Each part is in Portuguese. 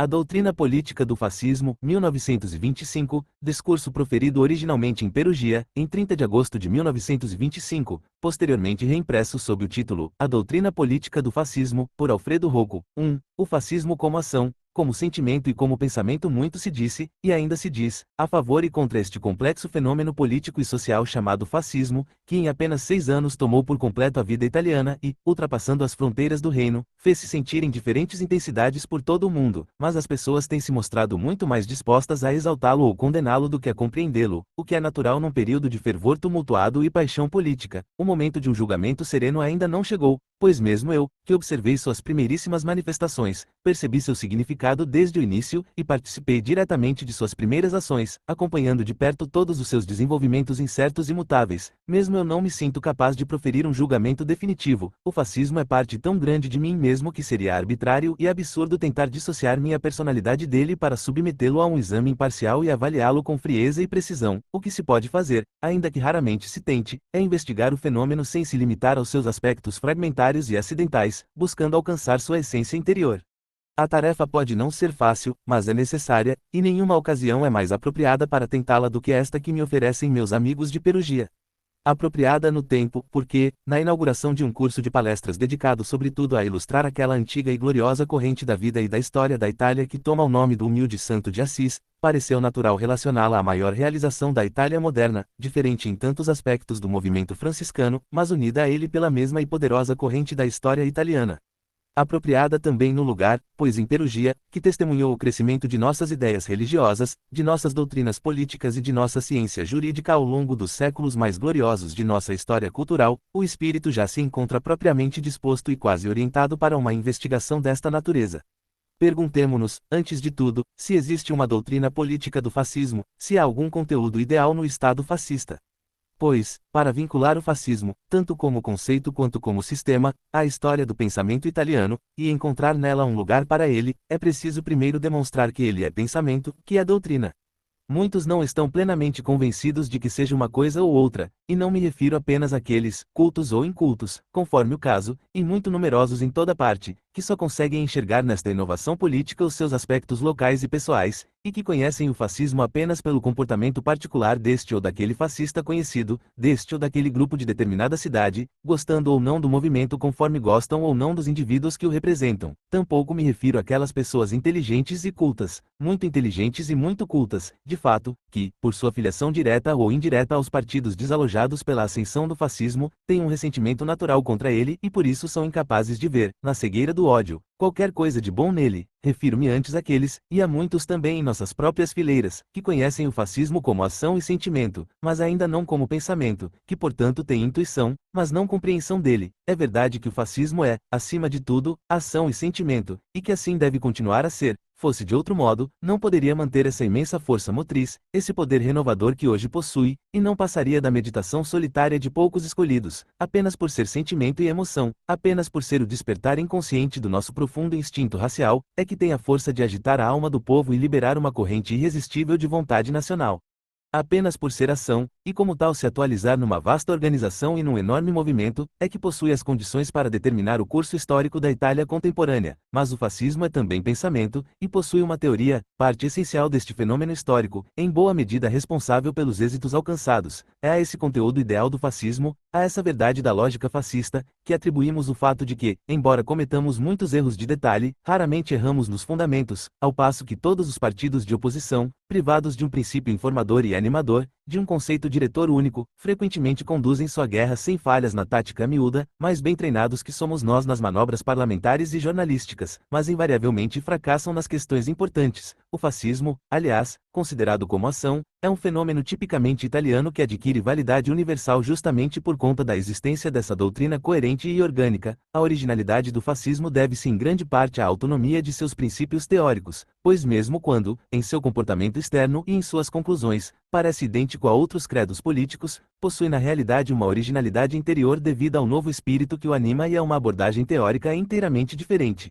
A doutrina política do fascismo, 1925, discurso proferido originalmente em Perugia, em 30 de agosto de 1925, posteriormente reimpresso sob o título A Doutrina Política do Fascismo, por Alfredo Rocco. 1. O fascismo como ação, como sentimento e como pensamento. Muito se disse, e ainda se diz, a favor e contra este complexo fenômeno político e social chamado fascismo, que em apenas 6 anos tomou por completo a vida italiana e, ultrapassando as fronteiras do reino, fez-se sentir em diferentes intensidades por todo o mundo, mas as pessoas têm se mostrado muito mais dispostas a exaltá-lo ou condená-lo do que a compreendê-lo, o que é natural num período de fervor tumultuado e paixão política. O momento de um julgamento sereno ainda não chegou, pois mesmo eu, que observei suas primeiríssimas manifestações, percebi seu significado desde o início e participei diretamente de suas primeiras ações, acompanhando de perto todos os seus desenvolvimentos incertos e mutáveis. Mesmo eu não me sinto capaz de proferir um julgamento definitivo. O fascismo é parte tão grande de mim mesmo que seria arbitrário e absurdo tentar dissociar minha personalidade dele para submetê-lo a um exame imparcial e avaliá-lo com frieza e precisão. O que se pode fazer, ainda que raramente se tente, é investigar o fenômeno sem se limitar aos seus aspectos fragmentários e acidentais, buscando alcançar sua essência interior. A tarefa pode não ser fácil, mas é necessária, e nenhuma ocasião é mais apropriada para tentá-la do que esta que me oferecem meus amigos de Perugia. Apropriada no tempo, porque, na inauguração de um curso de palestras dedicado sobretudo a ilustrar aquela antiga e gloriosa corrente da vida e da história da Itália que toma o nome do humilde Santo de Assis, pareceu natural relacioná-la à maior realização da Itália moderna, diferente em tantos aspectos do movimento franciscano, mas unida a ele pela mesma e poderosa corrente da história italiana. Apropriada também no lugar, pois em Perugia, que testemunhou o crescimento de nossas ideias religiosas, de nossas doutrinas políticas e de nossa ciência jurídica ao longo dos séculos mais gloriosos de nossa história cultural, o espírito já se encontra propriamente disposto e quase orientado para uma investigação desta natureza. Perguntemo-nos, antes de tudo, se existe uma doutrina política do fascismo, se há algum conteúdo ideal no Estado fascista. Pois, para vincular o fascismo, tanto como conceito quanto como sistema, à história do pensamento italiano, e encontrar nela um lugar para ele, é preciso primeiro demonstrar que ele é pensamento, que é doutrina. Muitos não estão plenamente convencidos de que seja uma coisa ou outra, e não me refiro apenas àqueles, cultos ou incultos, conforme o caso, e muito numerosos em toda parte, que só conseguem enxergar nesta inovação política os seus aspectos locais e pessoais, e que conhecem o fascismo apenas pelo comportamento particular deste ou daquele fascista conhecido, deste ou daquele grupo de determinada cidade, gostando ou não do movimento conforme gostam ou não dos indivíduos que o representam. Tampouco me refiro àquelas pessoas inteligentes e cultas, muito inteligentes e muito cultas, de fato, que, por sua filiação direta ou indireta aos partidos desalojados pela ascensão do fascismo, têm um ressentimento natural contra ele e por isso são incapazes de ver, na cegueira do ódio, qualquer coisa de bom nele. Refiro-me antes àqueles, e a muitos também em nossas próprias fileiras, que conhecem o fascismo como ação e sentimento, mas ainda não como pensamento, que portanto têm intuição, mas não compreensão dele. É verdade que o fascismo é, acima de tudo, ação e sentimento, e que assim deve continuar a ser. Fosse de outro modo, não poderia manter essa imensa força motriz, esse poder renovador que hoje possui, e não passaria da meditação solitária de poucos escolhidos, apenas por ser sentimento e emoção, apenas por ser o despertar inconsciente do nosso profundo instinto racial, é que tem a força de agitar a alma do povo e liberar uma corrente irresistível de vontade nacional. Apenas por ser ação, e como tal se atualizar numa vasta organização e num enorme movimento, é que possui as condições para determinar o curso histórico da Itália contemporânea. Mas o fascismo é também pensamento, e possui uma teoria, parte essencial deste fenômeno histórico, em boa medida responsável pelos êxitos alcançados. É a esse conteúdo ideal do fascismo, a essa verdade da lógica fascista, que atribuímos o fato de que, embora cometamos muitos erros de detalhe, raramente erramos nos fundamentos, ao passo que todos os partidos de oposição, privados de um princípio informador e animador, de um conceito diretor único, frequentemente conduzem sua guerra sem falhas na tática miúda, mais bem treinados que somos nós nas manobras parlamentares e jornalísticas, mas invariavelmente fracassam nas questões importantes. O fascismo, aliás, considerado como ação, é um fenômeno tipicamente italiano que adquire validade universal justamente por conta da existência dessa doutrina coerente e orgânica. A originalidade do fascismo deve-se em grande parte à autonomia de seus princípios teóricos, pois mesmo quando, em seu comportamento externo e em suas conclusões, parece idêntico a outros credos políticos, possui na realidade uma originalidade interior devida ao novo espírito que o anima e a uma abordagem teórica inteiramente diferente.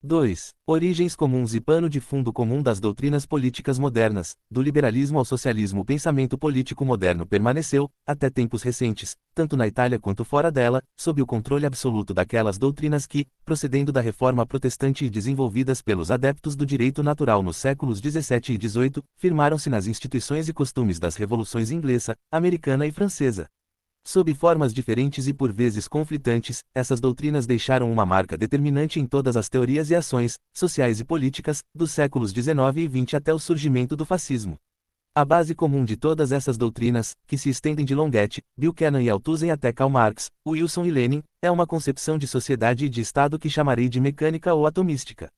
2. Origens comuns e pano de fundo comum das doutrinas políticas modernas. Do liberalismo ao socialismo, o pensamento político moderno permaneceu, até tempos recentes, tanto na Itália quanto fora dela, sob o controle absoluto daquelas doutrinas que, procedendo da reforma protestante e desenvolvidas pelos adeptos do direito natural nos séculos XVII e XVIII, firmaram-se nas instituições e costumes das revoluções inglesa, americana e francesa. Sob formas diferentes e por vezes conflitantes, essas doutrinas deixaram uma marca determinante em todas as teorias e ações, sociais e políticas, dos séculos XIX e XX até o surgimento do fascismo. A base comum de todas essas doutrinas, que se estendem de Longuet, Buchanan e Althusser até Karl Marx, Wilson e Lenin, é uma concepção de sociedade e de Estado que chamarei de mecânica ou atomística.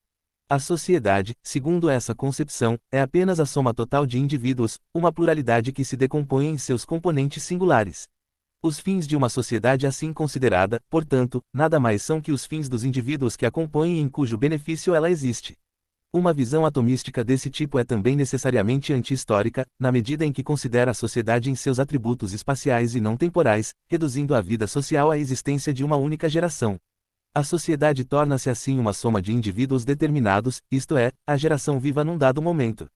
A sociedade, segundo essa concepção, é apenas a soma total de indivíduos, uma pluralidade que se decompõe em seus componentes singulares. Os fins de uma sociedade assim considerada, portanto, nada mais são que os fins dos indivíduos que a compõem e em cujo benefício ela existe. Uma visão atomística desse tipo é também necessariamente anti-histórica, na medida em que considera a sociedade em seus atributos espaciais e não temporais, reduzindo a vida social à existência de uma única geração. A sociedade torna-se assim uma soma de indivíduos determinados, isto é, a geração viva num dado momento.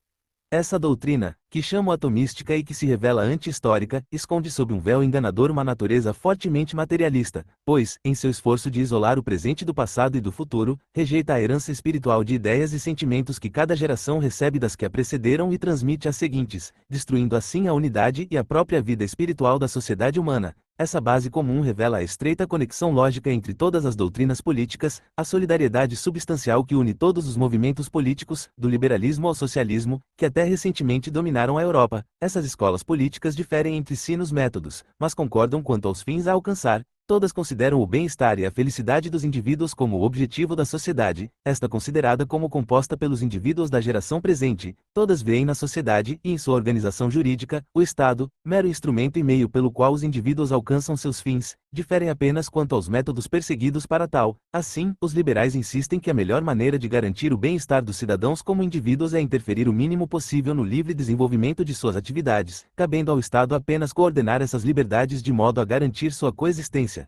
Essa doutrina, que chamo atomística e que se revela anti-histórica, esconde sob um véu enganador uma natureza fortemente materialista, pois, em seu esforço de isolar o presente do passado e do futuro, rejeita a herança espiritual de ideias e sentimentos que cada geração recebe das que a precederam e transmite às seguintes, destruindo assim a unidade e a própria vida espiritual da sociedade humana. Essa base comum revela a estreita conexão lógica entre todas as doutrinas políticas, a solidariedade substancial que une todos os movimentos políticos, do liberalismo ao socialismo, que até recentemente dominaram a Europa. Essas escolas políticas diferem entre si nos métodos, mas concordam quanto aos fins a alcançar. Todas consideram o bem-estar e a felicidade dos indivíduos como o objetivo da sociedade, esta considerada como composta pelos indivíduos da geração presente. Todas veem na sociedade e em sua organização jurídica, o Estado, mero instrumento e meio pelo qual os indivíduos alcançam seus fins, diferem apenas quanto aos métodos perseguidos para tal. Assim, os liberais insistem que a melhor maneira de garantir o bem-estar dos cidadãos como indivíduos é interferir o mínimo possível no livre desenvolvimento de suas atividades, cabendo ao Estado apenas coordenar essas liberdades de modo a garantir sua coexistência.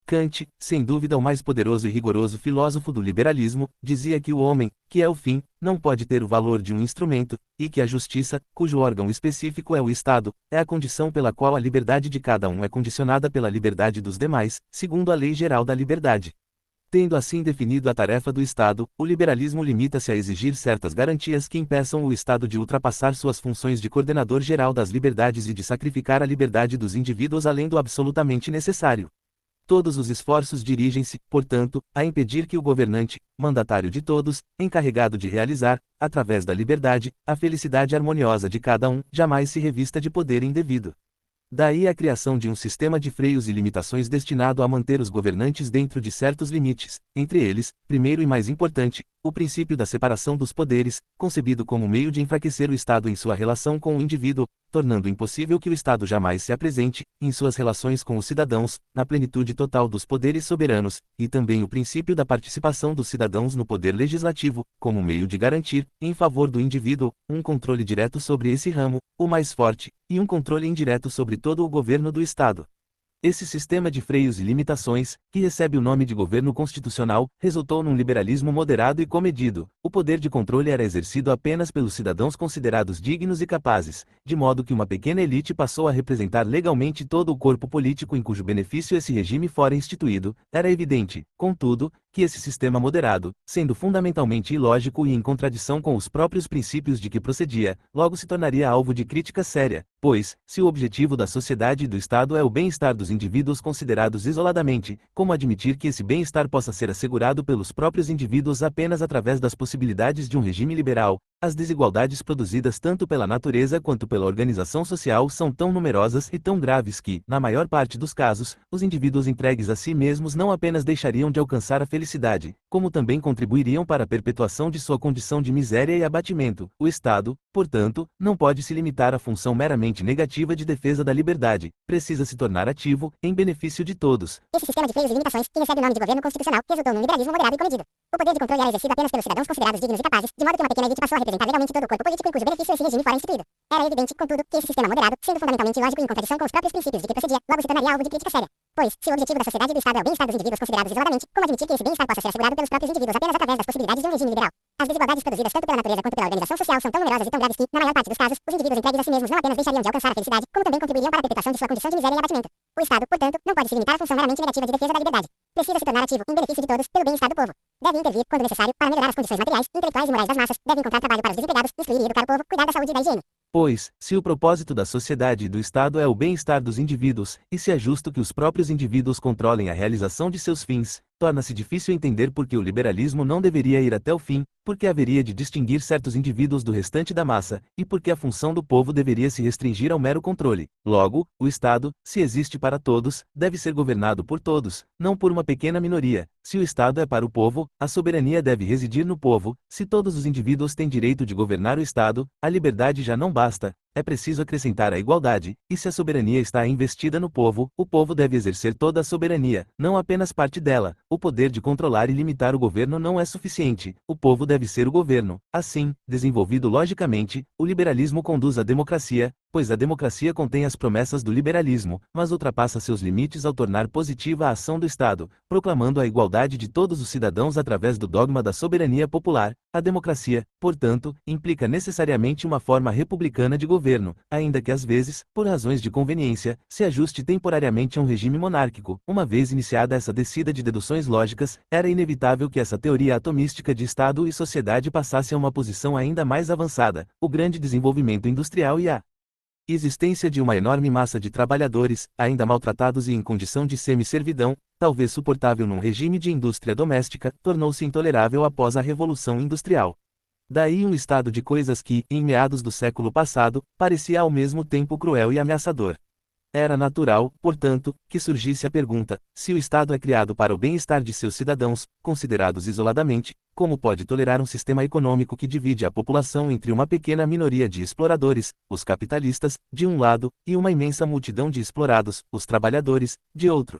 Kant, sem dúvida o mais poderoso e rigoroso filósofo do liberalismo, dizia que o homem, que é o fim, não pode ter o valor de um instrumento, e que a justiça, cujo órgão específico é o Estado, é a condição pela qual a liberdade de cada um é condicionada pela liberdade dos demais, segundo a lei geral da liberdade. Tendo assim definido a tarefa do Estado, o liberalismo limita-se a exigir certas garantias que impeçam o Estado de ultrapassar suas funções de coordenador geral das liberdades e de sacrificar a liberdade dos indivíduos além do absolutamente necessário. Todos os esforços dirigem-se, portanto, a impedir que o governante, mandatário de todos, encarregado de realizar, através da liberdade, a felicidade harmoniosa de cada um, jamais se revista de poder indevido. Daí a criação de um sistema de freios e limitações destinado a manter os governantes dentro de certos limites, entre eles, primeiro e mais importante, o princípio da separação dos poderes, concebido como meio de enfraquecer o Estado em sua relação com o indivíduo, tornando impossível que o Estado jamais se apresente, em suas relações com os cidadãos, na plenitude total dos poderes soberanos, e também o princípio da participação dos cidadãos no poder legislativo, como meio de garantir, em favor do indivíduo, um controle direto sobre esse ramo, o mais forte, e um controle indireto sobre todo o governo do Estado. Esse sistema de freios e limitações, que recebe o nome de governo constitucional, resultou num liberalismo moderado e comedido. O poder de controle era exercido apenas pelos cidadãos considerados dignos e capazes, de modo que uma pequena elite passou a representar legalmente todo o corpo político em cujo benefício esse regime fora instituído. Era evidente, contudo, que esse sistema moderado, sendo fundamentalmente ilógico e em contradição com os próprios princípios de que procedia, logo se tornaria alvo de crítica séria, pois, se o objetivo da sociedade e do Estado é o bem-estar dos indivíduos considerados isoladamente, como admitir que esse bem-estar possa ser assegurado pelos próprios indivíduos apenas através das possibilidades de um regime liberal? As desigualdades produzidas tanto pela natureza quanto pela organização social são tão numerosas e tão graves que, na maior parte dos casos, os indivíduos entregues a si mesmos não apenas deixariam de alcançar a felicidade, como também contribuiriam para a perpetuação de sua condição de miséria e abatimento. O Estado, portanto, não pode se limitar à função meramente negativa de defesa da liberdade, precisa se tornar ativo, em benefício de todos. Esse sistema de freios e limitações, que recebe o nome de governo constitucional, resultou num liberalismo moderado e comedido. O poder de controle era exercido apenas pelos cidadãos considerados dignos e capazes, de modo que uma pequena elite passou a representar legalmente todo o corpo político em cujo benefício esse regime fora instituído. Era evidente, contudo, que esse sistema moderado, sendo fundamentalmente lógico e em contradição com os próprios princípios de que procedia, logo se tornaria alvo de crítica séria. Pois, se o objetivo da sociedade e do Estado é o bem-estar dos indivíduos considerados isoladamente, como admitir que esse bem-estar possa ser assegurado pelos próprios indivíduos apenas através das possibilidades de um regime liberal? As desigualdades produzidas tanto pela natureza quanto pela organização social são tão numerosas e tão graves que, na maior parte dos casos, os indivíduos entregues a si mesmos não apenas deixariam de alcançar a felicidade, como também contribuiriam para a perpetuação de sua condição de miséria e abatimento. O Estado, portanto, não pode se limitar à função meramente negativa de defesa da liberdade. Precisa se tornar ativo, em benefício de todos, pelo bem-estar do povo. Deve intervir, quando necessário, para melhorar as condições materiais, intelectuais e morais das massas, deve encontrar trabalho para os desempregados, instruir e educar o povo, cuidar da saúde e da higiene. Pois, se o propósito da sociedade e do Estado é o bem-estar dos indivíduos, e se é justo que os próprios indivíduos controlem a realização de seus fins, torna-se difícil entender por que o liberalismo não deveria ir até o fim, porque haveria de distinguir certos indivíduos do restante da massa, e porque a função do povo deveria se restringir ao mero controle. Logo, o Estado, se existe para todos, deve ser governado por todos, não por uma pequena minoria. Se o Estado é para o povo, a soberania deve residir no povo. Se todos os indivíduos têm direito de governar o Estado, a liberdade já não basta. É preciso acrescentar a igualdade, e se a soberania está investida no povo, o povo deve exercer toda a soberania, não apenas parte dela. O poder de controlar e limitar o governo não é suficiente, o povo deve ser o governo. Assim, desenvolvido logicamente, o liberalismo conduz à democracia, pois a democracia contém as promessas do liberalismo, mas ultrapassa seus limites ao tornar positiva a ação do Estado, proclamando a igualdade de todos os cidadãos através do dogma da soberania popular. A democracia, portanto, implica necessariamente uma forma republicana de governo, ainda que às vezes, por razões de conveniência, se ajuste temporariamente a um regime monárquico. Uma vez iniciada essa descida de deduções lógicas, era inevitável que essa teoria atomística de Estado e sociedade passasse a uma posição ainda mais avançada. O grande desenvolvimento industrial e a existência de uma enorme massa de trabalhadores, ainda maltratados e em condição de semi-servidão, talvez suportável num regime de indústria doméstica, tornou-se intolerável após a Revolução Industrial. Daí um estado de coisas que, em meados do século passado, parecia ao mesmo tempo cruel e ameaçador. Era natural, portanto, que surgisse a pergunta: se o Estado é criado para o bem-estar de seus cidadãos, considerados isoladamente, como pode tolerar um sistema econômico que divide a população entre uma pequena minoria de exploradores, os capitalistas, de um lado, e uma imensa multidão de explorados, os trabalhadores, de outro?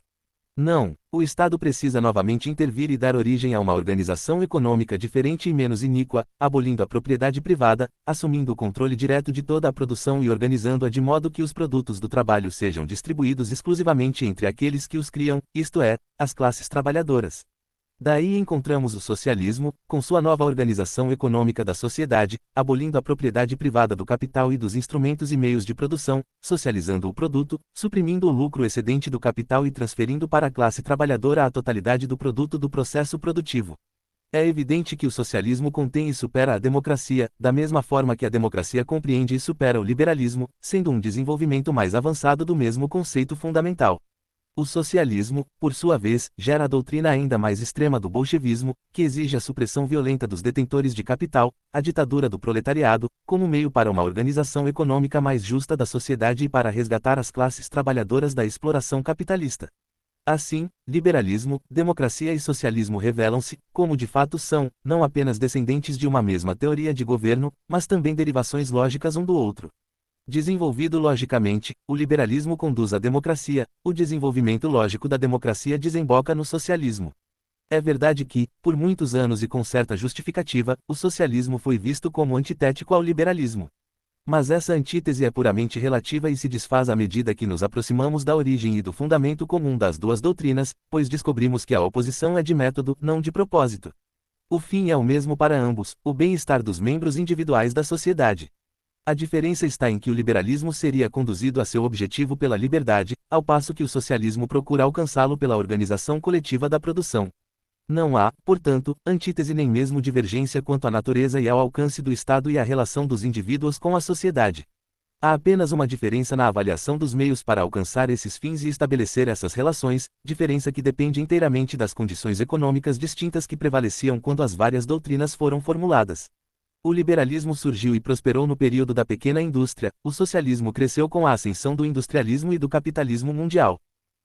Não, o Estado precisa novamente intervir e dar origem a uma organização econômica diferente e menos iníqua, abolindo a propriedade privada, assumindo o controle direto de toda a produção e organizando-a de modo que os produtos do trabalho sejam distribuídos exclusivamente entre aqueles que os criam, isto é, as classes trabalhadoras. Daí encontramos o socialismo, com sua nova organização econômica da sociedade, abolindo a propriedade privada do capital e dos instrumentos e meios de produção, socializando o produto, suprimindo o lucro excedente do capital e transferindo para a classe trabalhadora a totalidade do produto do processo produtivo. É evidente que o socialismo contém e supera a democracia, da mesma forma que a democracia compreende e supera o liberalismo, sendo um desenvolvimento mais avançado do mesmo conceito fundamental. O socialismo, por sua vez, gera a doutrina ainda mais extrema do bolchevismo, que exige a supressão violenta dos detentores de capital, a ditadura do proletariado, como meio para uma organização econômica mais justa da sociedade e para resgatar as classes trabalhadoras da exploração capitalista. Assim, liberalismo, democracia e socialismo revelam-se, como de fato são, não apenas descendentes de uma mesma teoria de governo, mas também derivações lógicas um do outro. Desenvolvido logicamente, o liberalismo conduz à democracia, o desenvolvimento lógico da democracia desemboca no socialismo. É verdade que, por muitos anos e com certa justificativa, o socialismo foi visto como antitético ao liberalismo. Mas essa antítese é puramente relativa e se desfaz à medida que nos aproximamos da origem e do fundamento comum das duas doutrinas, pois descobrimos que a oposição é de método, não de propósito. O fim é o mesmo para ambos, o bem-estar dos membros individuais da sociedade. A diferença está em que o liberalismo seria conduzido a seu objetivo pela liberdade, ao passo que o socialismo procura alcançá-lo pela organização coletiva da produção. Não há, portanto, antítese nem mesmo divergência quanto à natureza e ao alcance do Estado e à relação dos indivíduos com a sociedade. Há apenas uma diferença na avaliação dos meios para alcançar esses fins e estabelecer essas relações, diferença que depende inteiramente das condições econômicas distintas que prevaleciam quando as várias doutrinas foram formuladas. O liberalismo surgiu e prosperou no período da pequena indústria, o socialismo cresceu com a ascensão do industrialismo e do capitalismo mundial.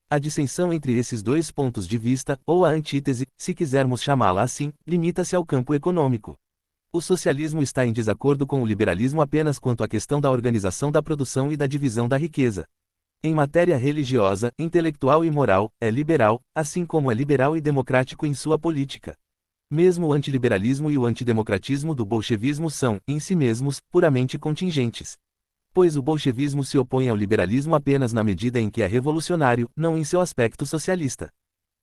A dissensão entre esses dois pontos de vista, ou a antítese, se quisermos chamá-la assim, limita-se ao campo econômico. O socialismo está em desacordo com o liberalismo apenas quanto à questão da organização da produção e da divisão da riqueza. Em matéria religiosa, intelectual e moral, é liberal, assim como é liberal e democrático em sua política. Mesmo o antiliberalismo e o antidemocratismo do bolchevismo são, em si mesmos, puramente contingentes. Pois o bolchevismo se opõe ao liberalismo apenas na medida em que é revolucionário, não em seu aspecto socialista.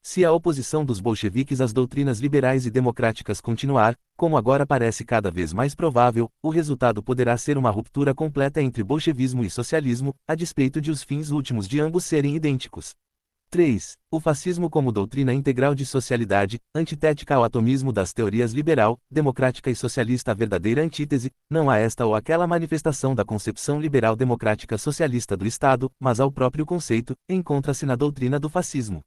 Se a oposição dos bolcheviques às doutrinas liberais e democráticas continuar, como agora parece cada vez mais provável, o resultado poderá ser uma ruptura completa entre bolchevismo e socialismo, a despeito de os fins últimos de ambos serem idênticos. 3. O fascismo como doutrina integral de socialidade, antitética ao atomismo das teorias liberal, democrática e socialista. A verdadeira antítese, não a esta ou aquela manifestação da concepção liberal democrática socialista do Estado, mas ao próprio conceito, encontra-se na doutrina do fascismo.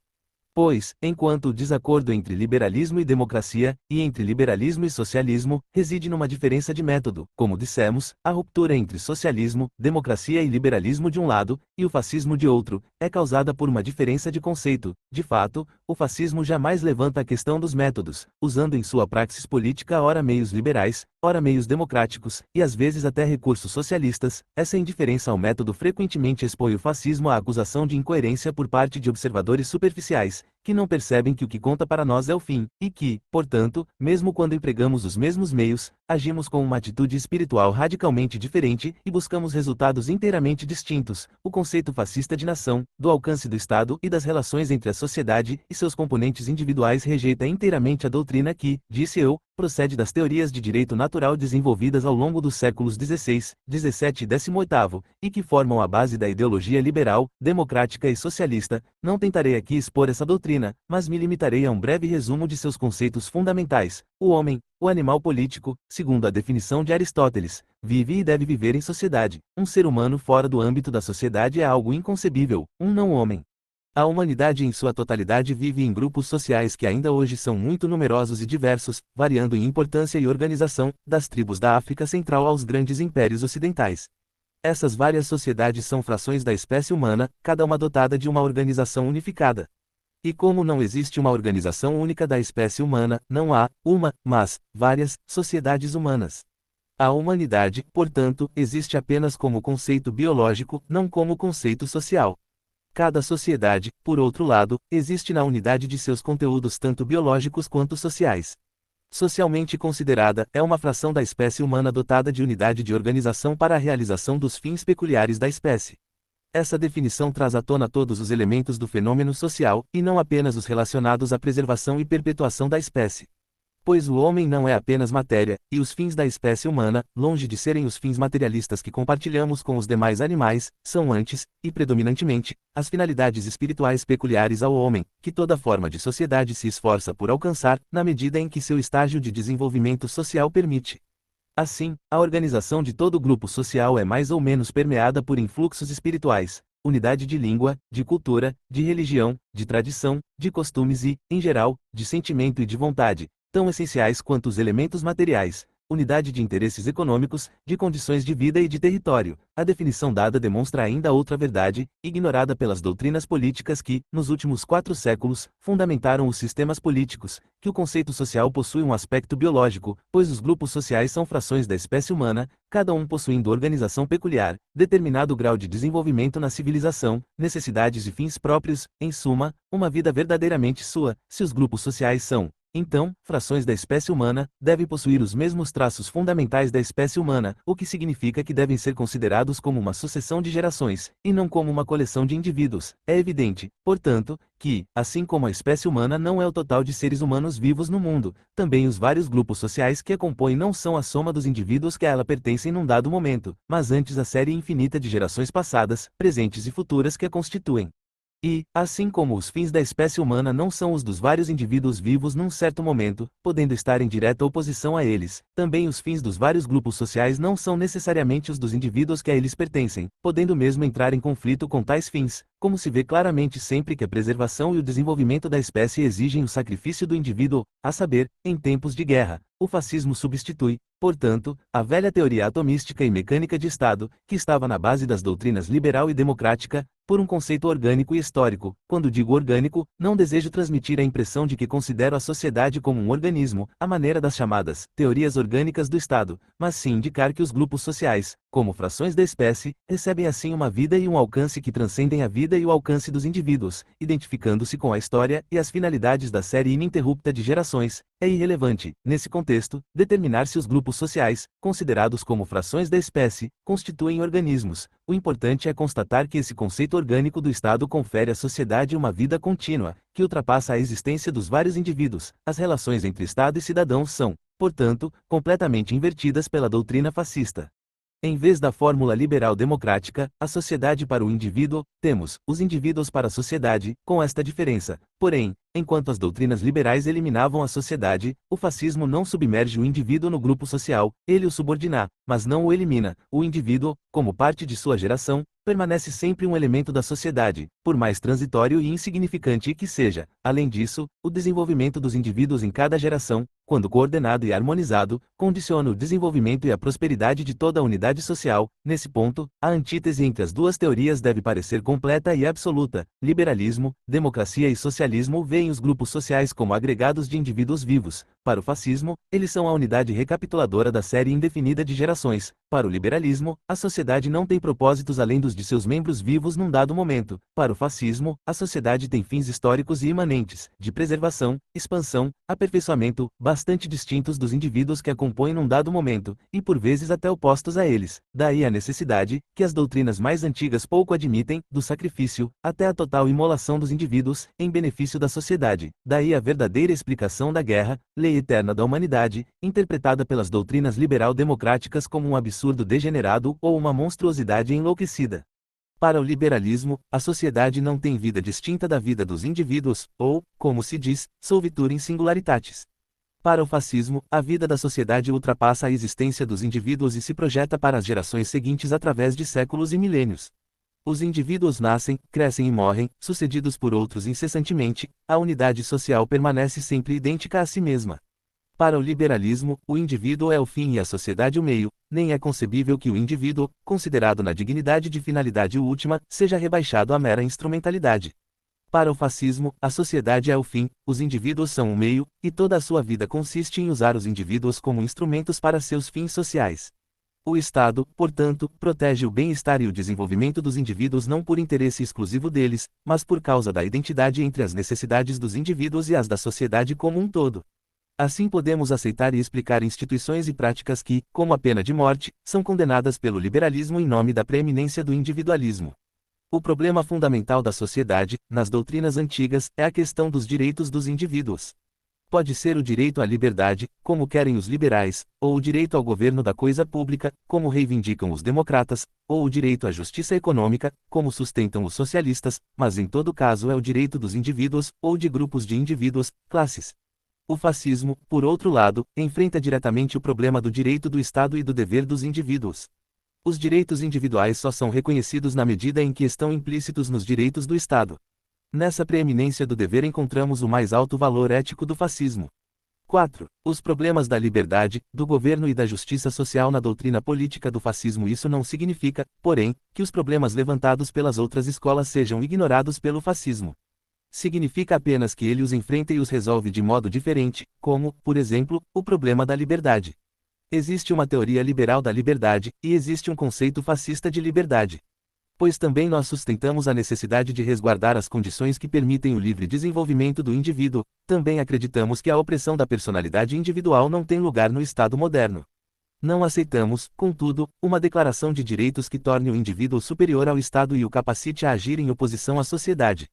Pois, enquanto o desacordo entre liberalismo e democracia, e entre liberalismo e socialismo, reside numa diferença de método, como dissemos, a ruptura entre socialismo, democracia e liberalismo de um lado, e o fascismo de outro, é causada por uma diferença de conceito. De fato, o fascismo jamais levanta a questão dos métodos, usando em sua praxis política ora meios liberais, ora meios democráticos, e às vezes até recursos socialistas. Essa indiferença ao método frequentemente expõe o fascismo à acusação de incoerência por parte de observadores superficiais, que não percebem que o que conta para nós é o fim, e que, portanto, mesmo quando empregamos os mesmos meios, agimos com uma atitude espiritual radicalmente diferente e buscamos resultados inteiramente distintos. O conceito fascista de nação, do alcance do Estado e das relações entre a sociedade e seus componentes individuais rejeita inteiramente a doutrina que, disse eu, procede das teorias de direito natural desenvolvidas ao longo dos séculos XVI, XVII e XVIII, e que formam a base da ideologia liberal, democrática e socialista. Não tentarei aqui expor essa doutrina, mas me limitarei a um breve resumo de seus conceitos fundamentais. O homem, o animal político, segundo a definição de Aristóteles, vive e deve viver em sociedade. Um ser humano fora do âmbito da sociedade é algo inconcebível, um não-homem. A humanidade em sua totalidade vive em grupos sociais que ainda hoje são muito numerosos e diversos, variando em importância e organização, das tribos da África Central aos grandes impérios ocidentais. Essas várias sociedades são frações da espécie humana, cada uma dotada de uma organização unificada. E como não existe uma organização única da espécie humana, não há uma, mas várias sociedades humanas. A humanidade, portanto, existe apenas como conceito biológico, não como conceito social. Cada sociedade, por outro lado, existe na unidade de seus conteúdos tanto biológicos quanto sociais. Socialmente considerada, é uma fração da espécie humana dotada de unidade de organização para a realização dos fins peculiares da espécie. Essa definição traz à tona todos os elementos do fenômeno social, e não apenas os relacionados à preservação e perpetuação da espécie. Pois o homem não é apenas matéria, e os fins da espécie humana, longe de serem os fins materialistas que compartilhamos com os demais animais, são antes, e predominantemente, as finalidades espirituais peculiares ao homem, que toda forma de sociedade se esforça por alcançar, na medida em que seu estágio de desenvolvimento social permite. Assim, a organização de todo grupo social é mais ou menos permeada por influxos espirituais, unidade de língua, de cultura, de religião, de tradição, de costumes e, em geral, de sentimento e de vontade, tão essenciais quanto os elementos materiais, unidade de interesses econômicos, de condições de vida e de território. A definição dada demonstra ainda outra verdade, ignorada pelas doutrinas políticas que, nos últimos 4 séculos, fundamentaram os sistemas políticos, que o conceito social possui um aspecto biológico, pois os grupos sociais são frações da espécie humana, cada um possuindo organização peculiar, determinado grau de desenvolvimento na civilização, necessidades e fins próprios, em suma, uma vida verdadeiramente sua. Se os grupos sociais são, então, frações da espécie humana, devem possuir os mesmos traços fundamentais da espécie humana, o que significa que devem ser considerados como uma sucessão de gerações, e não como uma coleção de indivíduos. É evidente, portanto, que, assim como a espécie humana não é o total de seres humanos vivos no mundo, também os vários grupos sociais que a compõem não são a soma dos indivíduos que a ela pertencem num dado momento, mas antes a série infinita de gerações passadas, presentes e futuras que a constituem. E, assim como os fins da espécie humana não são os dos vários indivíduos vivos num certo momento, podendo estar em direta oposição a eles, também os fins dos vários grupos sociais não são necessariamente os dos indivíduos que a eles pertencem, podendo mesmo entrar em conflito com tais fins, como se vê claramente sempre que a preservação e o desenvolvimento da espécie exigem o sacrifício do indivíduo, a saber, em tempos de guerra. O fascismo substitui, portanto, a velha teoria atomística e mecânica de Estado, que estava na base das doutrinas liberal e democrática, por um conceito orgânico e histórico. Quando digo orgânico, não desejo transmitir a impressão de que considero a sociedade como um organismo, à maneira das chamadas teorias orgânicas do Estado, mas sim indicar que os grupos sociais, como frações da espécie, recebem assim uma vida e um alcance que transcendem a vida vida e o alcance dos indivíduos, identificando-se com a história e as finalidades da série ininterrupta de gerações. É irrelevante, nesse contexto, determinar se os grupos sociais, considerados como frações da espécie, constituem organismos. O importante é constatar que esse conceito orgânico do Estado confere à sociedade uma vida contínua, que ultrapassa a existência dos vários indivíduos. As relações entre Estado e cidadãos são, portanto, completamente invertidas pela doutrina fascista. Em vez da fórmula liberal democrática, a sociedade para o indivíduo, temos os indivíduos para a sociedade, com esta diferença. Porém, enquanto as doutrinas liberais eliminavam a sociedade, o fascismo não submerge o indivíduo no grupo social, ele o subordina, mas não o elimina. O indivíduo, como parte de sua geração, permanece sempre um elemento da sociedade, por mais transitório e insignificante que seja. Além disso, o desenvolvimento dos indivíduos em cada geração, quando coordenado e harmonizado, condiciona o desenvolvimento e a prosperidade de toda a unidade social. Nesse ponto, a antítese entre as duas teorias deve parecer completa e absoluta. Liberalismo, democracia e socialismo veem os grupos sociais como agregados de indivíduos vivos. Para o fascismo, eles são a unidade recapituladora da série indefinida de gerações. Para o liberalismo, a sociedade não tem propósitos além dos de seus membros vivos num dado momento. Para o fascismo, a sociedade tem fins históricos e imanentes, de preservação, expansão, aperfeiçoamento, bastante distintos dos indivíduos que a compõem num dado momento, e por vezes até opostos a eles. Daí a necessidade, que as doutrinas mais antigas pouco admitem, do sacrifício, até a total imolação dos indivíduos, em benefício da sociedade. Daí a verdadeira explicação da guerra, lei eterna da humanidade, interpretada pelas doutrinas liberal-democráticas como um absurdo degenerado ou uma monstruosidade enlouquecida. Para o liberalismo, a sociedade não tem vida distinta da vida dos indivíduos, ou, como se diz, solvitur in singularitas. Para o fascismo, a vida da sociedade ultrapassa a existência dos indivíduos e se projeta para as gerações seguintes através de séculos e milênios. Os indivíduos nascem, crescem e morrem, sucedidos por outros incessantemente, a unidade social permanece sempre idêntica a si mesma. Para o liberalismo, o indivíduo é o fim e a sociedade o meio, nem é concebível que o indivíduo, considerado na dignidade de finalidade última, seja rebaixado à mera instrumentalidade. Para o fascismo, a sociedade é o fim, os indivíduos são o meio, e toda a sua vida consiste em usar os indivíduos como instrumentos para seus fins sociais. O Estado, portanto, protege o bem-estar e o desenvolvimento dos indivíduos não por interesse exclusivo deles, mas por causa da identidade entre as necessidades dos indivíduos e as da sociedade como um todo. Assim podemos aceitar e explicar instituições e práticas que, como a pena de morte, são condenadas pelo liberalismo em nome da preeminência do individualismo. O problema fundamental da sociedade, nas doutrinas antigas, é a questão dos direitos dos indivíduos. Pode ser o direito à liberdade, como querem os liberais, ou o direito ao governo da coisa pública, como reivindicam os democratas, ou o direito à justiça econômica, como sustentam os socialistas, mas em todo caso é o direito dos indivíduos, ou de grupos de indivíduos, classes. O fascismo, por outro lado, enfrenta diretamente o problema do direito do Estado e do dever dos indivíduos. Os direitos individuais só são reconhecidos na medida em que estão implícitos nos direitos do Estado. Nessa preeminência do dever encontramos o mais alto valor ético do fascismo. 4. Os problemas da liberdade, do governo e da justiça social na doutrina política do fascismo. Isso não significa, porém, que os problemas levantados pelas outras escolas sejam ignorados pelo fascismo. Significa apenas que ele os enfrenta e os resolve de modo diferente, como, por exemplo, o problema da liberdade. Existe uma teoria liberal da liberdade, e existe um conceito fascista de liberdade. Pois também nós sustentamos a necessidade de resguardar as condições que permitem o livre desenvolvimento do indivíduo, também acreditamos que a opressão da personalidade individual não tem lugar no Estado moderno. Não aceitamos, contudo, uma declaração de direitos que torne o indivíduo superior ao Estado e o capacite a agir em oposição à sociedade.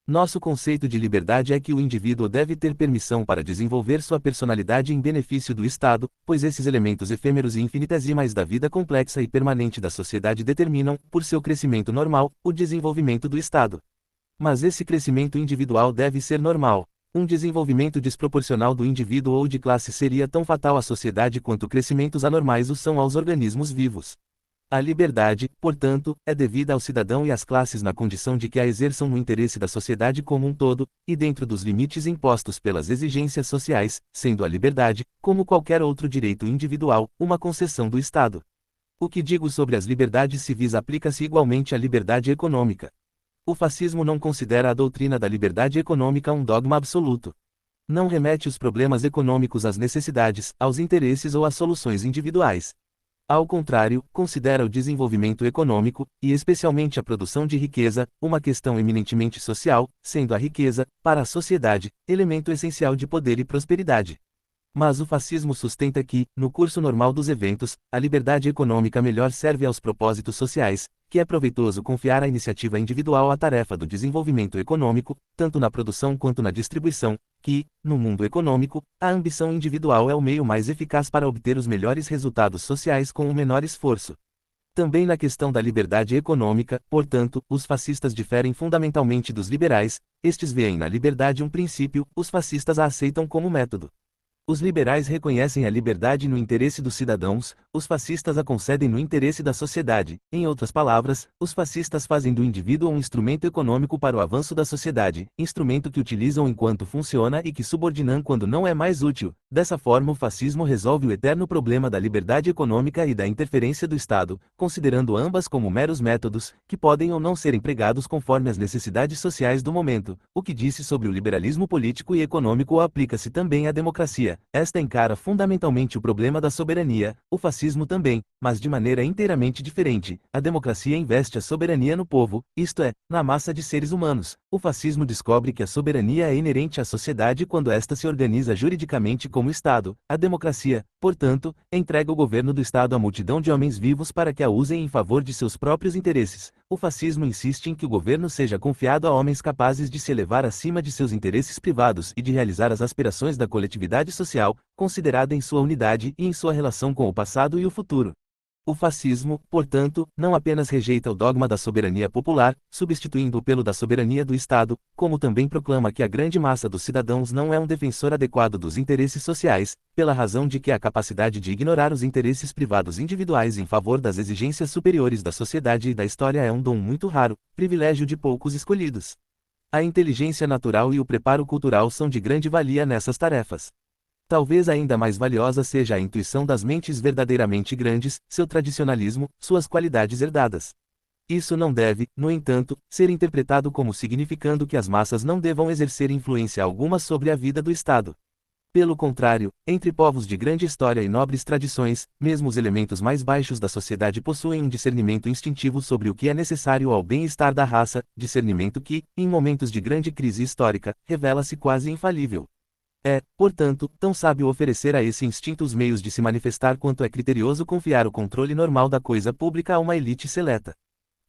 Nosso conceito de liberdade é que o indivíduo deve ter permissão para desenvolver sua personalidade em benefício do Estado, pois esses elementos efêmeros e infinitesimais da vida complexa e permanente da sociedade determinam, por seu crescimento normal, o desenvolvimento do Estado. Mas esse crescimento individual deve ser normal. Um desenvolvimento desproporcional do indivíduo ou de classe seria tão fatal à sociedade quanto crescimentos anormais o são aos organismos vivos. A liberdade, portanto, é devida ao cidadão e às classes na condição de que a exerçam no interesse da sociedade como um todo, e dentro dos limites impostos pelas exigências sociais, sendo a liberdade, como qualquer outro direito individual, uma concessão do Estado. O que digo sobre as liberdades civis aplica-se igualmente à liberdade econômica. O fascismo não considera a doutrina da liberdade econômica um dogma absoluto. Não remete os problemas econômicos às necessidades, aos interesses ou às soluções individuais. Ao contrário, considera o desenvolvimento econômico, e especialmente a produção de riqueza, uma questão eminentemente social, sendo a riqueza, para a sociedade, elemento essencial de poder e prosperidade. Mas o fascismo sustenta que, no curso normal dos eventos, a liberdade econômica melhor serve aos propósitos sociais, que é proveitoso confiar à iniciativa individual a tarefa do desenvolvimento econômico, tanto na produção quanto na distribuição, que, no mundo econômico, a ambição individual é o meio mais eficaz para obter os melhores resultados sociais com o menor esforço. Também na questão da liberdade econômica, portanto, os fascistas diferem fundamentalmente dos liberais, estes veem na liberdade um princípio, os fascistas a aceitam como método. Os liberais reconhecem a liberdade no interesse dos cidadãos, os fascistas a concedem no interesse da sociedade. Em outras palavras, os fascistas fazem do indivíduo um instrumento econômico para o avanço da sociedade, instrumento que utilizam enquanto funciona e que subordinam quando não é mais útil. Dessa forma, o fascismo resolve o eterno problema da liberdade econômica e da interferência do Estado, considerando ambas como meros métodos, que podem ou não ser empregados conforme as necessidades sociais do momento. O que disse sobre o liberalismo político e econômico aplica-se também à democracia. Esta encara fundamentalmente o problema da soberania, o fascismo também, mas de maneira inteiramente diferente. A democracia investe a soberania no povo, isto é, na massa de seres humanos. O fascismo descobre que a soberania é inerente à sociedade quando esta se organiza juridicamente como Estado. A democracia, portanto, entrega o governo do Estado à multidão de homens vivos para que a usem em favor de seus próprios interesses. O fascismo insiste em que o governo seja confiado a homens capazes de se elevar acima de seus interesses privados e de realizar as aspirações da coletividade social, considerada em sua unidade e em sua relação com o passado e o futuro. O fascismo, portanto, não apenas rejeita o dogma da soberania popular, substituindo-o pelo da soberania do Estado, como também proclama que a grande massa dos cidadãos não é um defensor adequado dos interesses sociais, pela razão de que a capacidade de ignorar os interesses privados individuais em favor das exigências superiores da sociedade e da história é um dom muito raro, privilégio de poucos escolhidos. A inteligência natural e o preparo cultural são de grande valia nessas tarefas. Talvez ainda mais valiosa seja a intuição das mentes verdadeiramente grandes, seu tradicionalismo, suas qualidades herdadas. Isso não deve, no entanto, ser interpretado como significando que as massas não devam exercer influência alguma sobre a vida do Estado. Pelo contrário, entre povos de grande história e nobres tradições, mesmo os elementos mais baixos da sociedade possuem um discernimento instintivo sobre o que é necessário ao bem-estar da raça, discernimento que, em momentos de grande crise histórica, revela-se quase infalível. É, portanto, tão sábio oferecer a esse instinto os meios de se manifestar quanto é criterioso confiar o controle normal da coisa pública a uma elite seleta.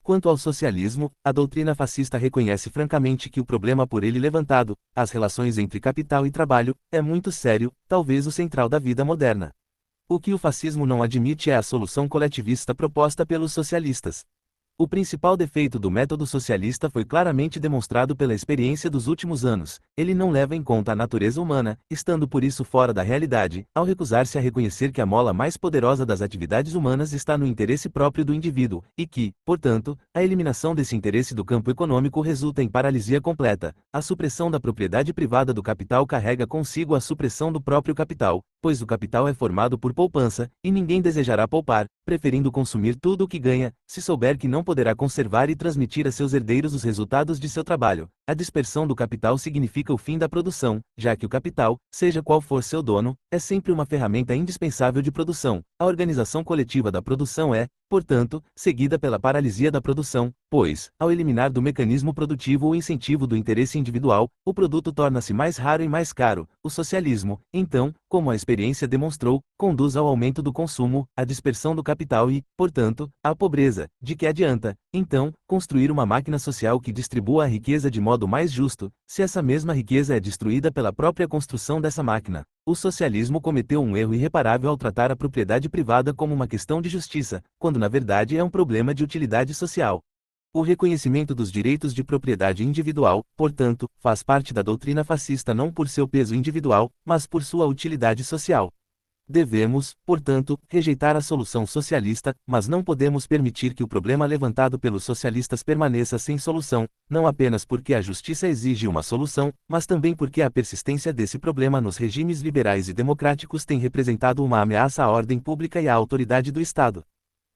Quanto ao socialismo, a doutrina fascista reconhece francamente que o problema por ele levantado, as relações entre capital e trabalho, é muito sério, talvez o central da vida moderna. O que o fascismo não admite é a solução coletivista proposta pelos socialistas. O principal defeito do método socialista foi claramente demonstrado pela experiência dos últimos anos. Ele não leva em conta a natureza humana, estando por isso fora da realidade, ao recusar-se a reconhecer que a mola mais poderosa das atividades humanas está no interesse próprio do indivíduo, e que, portanto, a eliminação desse interesse do campo econômico resulta em paralisia completa. A supressão da propriedade privada do capital carrega consigo a supressão do próprio capital, pois o capital é formado por poupança, e ninguém desejará poupar, preferindo consumir tudo o que ganha, se souber que não poderá conservar e transmitir a seus herdeiros os resultados de seu trabalho. A dispersão do capital significa o fim da produção, já que o capital, seja qual for seu dono, é sempre uma ferramenta indispensável de produção. A organização coletiva da produção é, portanto, seguida pela paralisia da produção, pois, ao eliminar do mecanismo produtivo o incentivo do interesse individual, o produto torna-se mais raro e mais caro. O socialismo, então, como a experiência demonstrou, conduz ao aumento do consumo, à dispersão do capital e, portanto, à pobreza. De que adianta, então, construir uma máquina social que distribua a riqueza de modo mais justo, se essa mesma riqueza é destruída pela própria construção dessa máquina? O socialismo cometeu um erro irreparável ao tratar a propriedade privada como uma questão de justiça, quando na verdade é um problema de utilidade social. O reconhecimento dos direitos de propriedade individual, portanto, faz parte da doutrina fascista não por seu peso individual, mas por sua utilidade social. Devemos, portanto, rejeitar a solução socialista, mas não podemos permitir que o problema levantado pelos socialistas permaneça sem solução, não apenas porque a justiça exige uma solução, mas também porque a persistência desse problema nos regimes liberais e democráticos tem representado uma ameaça à ordem pública e à autoridade do Estado.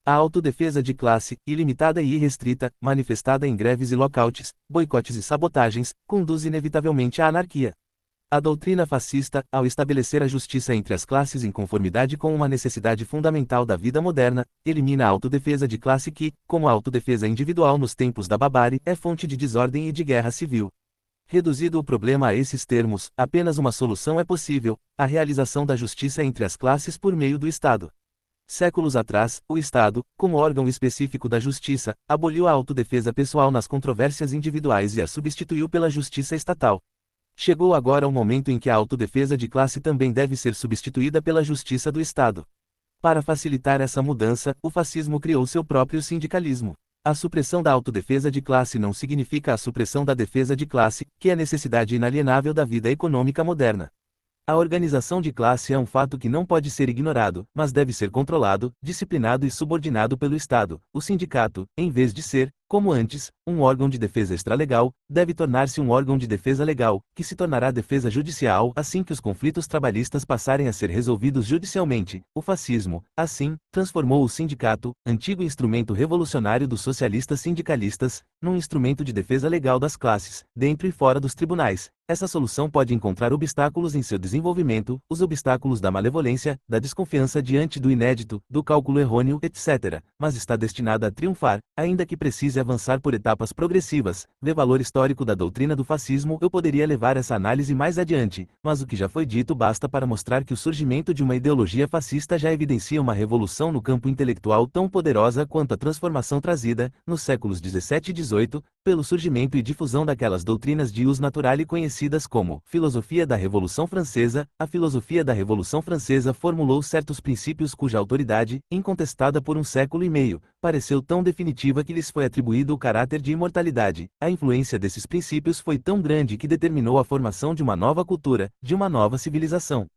A autodefesa de classe, ilimitada e irrestrita, manifestada em greves e lockouts, boicotes e sabotagens, conduz inevitavelmente à anarquia. A doutrina fascista, ao estabelecer a justiça entre as classes em conformidade com uma necessidade fundamental da vida moderna, elimina a autodefesa de classe que, como a autodefesa individual nos tempos da barbárie, é fonte de desordem e de guerra civil. Reduzido o problema a esses termos, apenas uma solução é possível: a realização da justiça entre as classes por meio do Estado. Séculos atrás, o Estado, como órgão específico da justiça, aboliu a autodefesa pessoal nas controvérsias individuais e a substituiu pela justiça estatal. Chegou agora o momento em que a autodefesa de classe também deve ser substituída pela justiça do Estado. Para facilitar essa mudança, o fascismo criou seu próprio sindicalismo. A supressão da autodefesa de classe não significa a supressão da defesa de classe, que é necessidade inalienável da vida econômica moderna. A organização de classe é um fato que não pode ser ignorado, mas deve ser controlado, disciplinado e subordinado pelo Estado. O sindicato, em vez de ser, como antes, um órgão de defesa extralegal, deve tornar-se um órgão de defesa legal, que se tornará defesa judicial assim que os conflitos trabalhistas passarem a ser resolvidos judicialmente. O fascismo, assim, transformou o sindicato, antigo instrumento revolucionário dos socialistas sindicalistas, num instrumento de defesa legal das classes, dentro e fora dos tribunais. Essa solução pode encontrar obstáculos em seu desenvolvimento, os obstáculos da malevolência, da desconfiança diante do inédito, do cálculo errôneo, etc., mas está destinada a triunfar, ainda que precise avançar por etapas progressivas. Vê valor histórico da doutrina do fascismo. Eu poderia levar essa análise mais adiante, mas o que já foi dito basta para mostrar que o surgimento de uma ideologia fascista já evidencia uma revolução no campo intelectual tão poderosa quanto a transformação trazida, nos séculos 17 e 18, pelo surgimento e difusão daquelas doutrinas de uso natural e conhecidas como filosofia da Revolução Francesa. A filosofia da Revolução Francesa formulou certos princípios cuja autoridade, incontestada por um século e meio, pareceu tão definitiva que lhes foi atribuído o caráter de imortalidade. A influência desses princípios foi tão grande que determinou a formação de uma nova cultura, de uma nova civilização.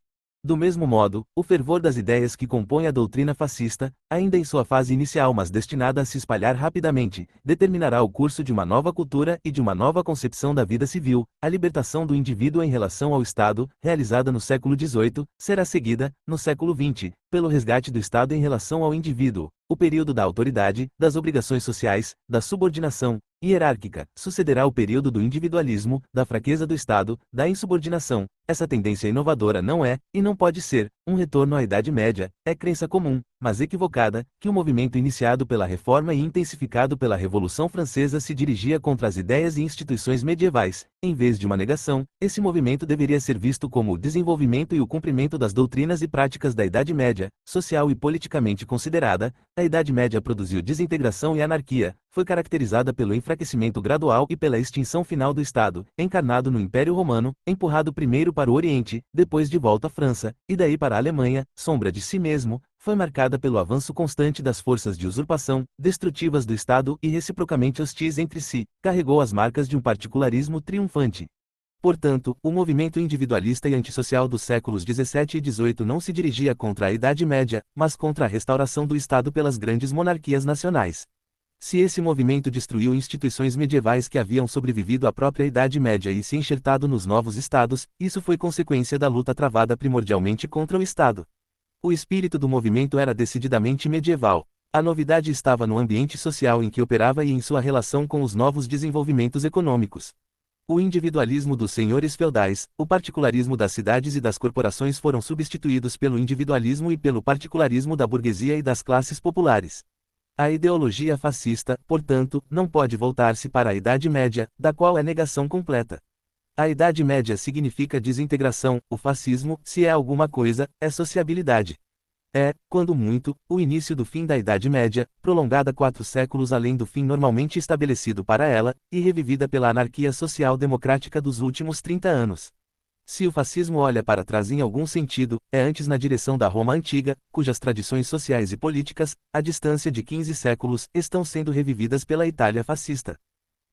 Do mesmo modo, o fervor das ideias que compõem a doutrina fascista, ainda em sua fase inicial mas destinada a se espalhar rapidamente, determinará o curso de uma nova cultura e de uma nova concepção da vida civil. A libertação do indivíduo em relação ao Estado, realizada no século XVIII, será seguida, no século XX, pelo resgate do Estado em relação ao indivíduo. O período da autoridade, das obrigações sociais, da subordinação hierárquica, sucederá o período do individualismo, da fraqueza do Estado, da insubordinação. Essa tendência inovadora não é, e não pode ser, um retorno à Idade Média. É crença comum, mas equivocada, que o movimento iniciado pela Reforma e intensificado pela Revolução Francesa se dirigia contra as ideias e instituições medievais. Em vez de uma negação, esse movimento deveria ser visto como o desenvolvimento e o cumprimento das doutrinas e práticas da Idade Média, social e politicamente considerada. A Idade Média produziu desintegração e anarquia, foi caracterizada pelo enfraquecimento gradual e pela extinção final do Estado, encarnado no Império Romano, empurrado primeiro para o Oriente, depois de volta à França, e daí para a Alemanha, sombra de si mesmo. Foi marcada pelo avanço constante das forças de usurpação, destrutivas do Estado e reciprocamente hostis entre si, carregou as marcas de um particularismo triunfante. Portanto, o movimento individualista e antissocial dos séculos 17 e 18 não se dirigia contra a Idade Média, mas contra a restauração do Estado pelas grandes monarquias nacionais. Se esse movimento destruiu instituições medievais que haviam sobrevivido à própria Idade Média e se enxertado nos novos estados, isso foi consequência da luta travada primordialmente contra o Estado. O espírito do movimento era decididamente medieval. A novidade estava no ambiente social em que operava e em sua relação com os novos desenvolvimentos econômicos. O individualismo dos senhores feudais, o particularismo das cidades e das corporações foram substituídos pelo individualismo e pelo particularismo da burguesia e das classes populares. A ideologia fascista, portanto, não pode voltar-se para a Idade Média, da qual é negação completa. A Idade Média significa desintegração. O fascismo, se é alguma coisa, é sociabilidade. É, quando muito, o início do fim da Idade Média, prolongada 4 séculos além do fim normalmente estabelecido para ela, e revivida pela anarquia social-democrática dos últimos 30 anos. Se o fascismo olha para trás em algum sentido, é antes na direção da Roma antiga, cujas tradições sociais e políticas, à distância de 15 séculos, estão sendo revividas pela Itália fascista.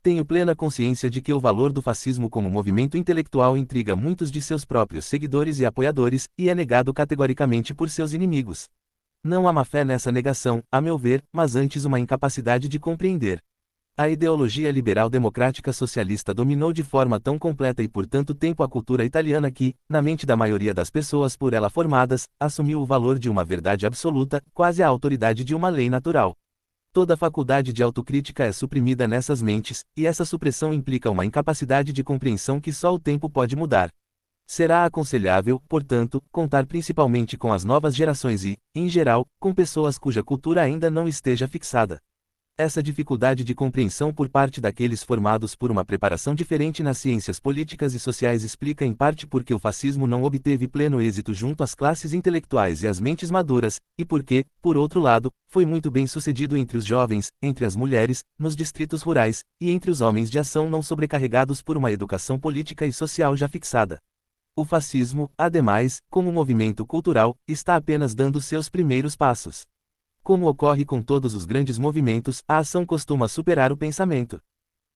Tenho plena consciência de que o valor do fascismo como movimento intelectual intriga muitos de seus próprios seguidores e apoiadores, e é negado categoricamente por seus inimigos. Não há má fé nessa negação, a meu ver, mas antes uma incapacidade de compreender. A ideologia liberal-democrática socialista dominou de forma tão completa e por tanto tempo a cultura italiana que, na mente da maioria das pessoas por ela formadas, assumiu o valor de uma verdade absoluta, quase a autoridade de uma lei natural. Toda faculdade de autocrítica é suprimida nessas mentes, e essa supressão implica uma incapacidade de compreensão que só o tempo pode mudar. Será aconselhável, portanto, contar principalmente com as novas gerações e, em geral, com pessoas cuja cultura ainda não esteja fixada. Essa dificuldade de compreensão por parte daqueles formados por uma preparação diferente nas ciências políticas e sociais explica em parte porque o fascismo não obteve pleno êxito junto às classes intelectuais e às mentes maduras, e porque, por outro lado, foi muito bem sucedido entre os jovens, entre as mulheres, nos distritos rurais, e entre os homens de ação não sobrecarregados por uma educação política e social já fixada. O fascismo, ademais, como movimento cultural, está apenas dando seus primeiros passos. Como ocorre com todos os grandes movimentos, a ação costuma superar o pensamento.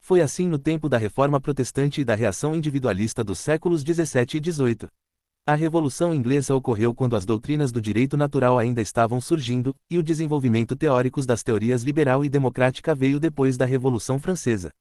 Foi assim no tempo da Reforma Protestante e da reação individualista dos séculos XVII e XVIII. A Revolução Inglesa ocorreu quando as doutrinas do direito natural ainda estavam surgindo, e o desenvolvimento teórico das teorias liberal e democrática veio depois da Revolução Francesa.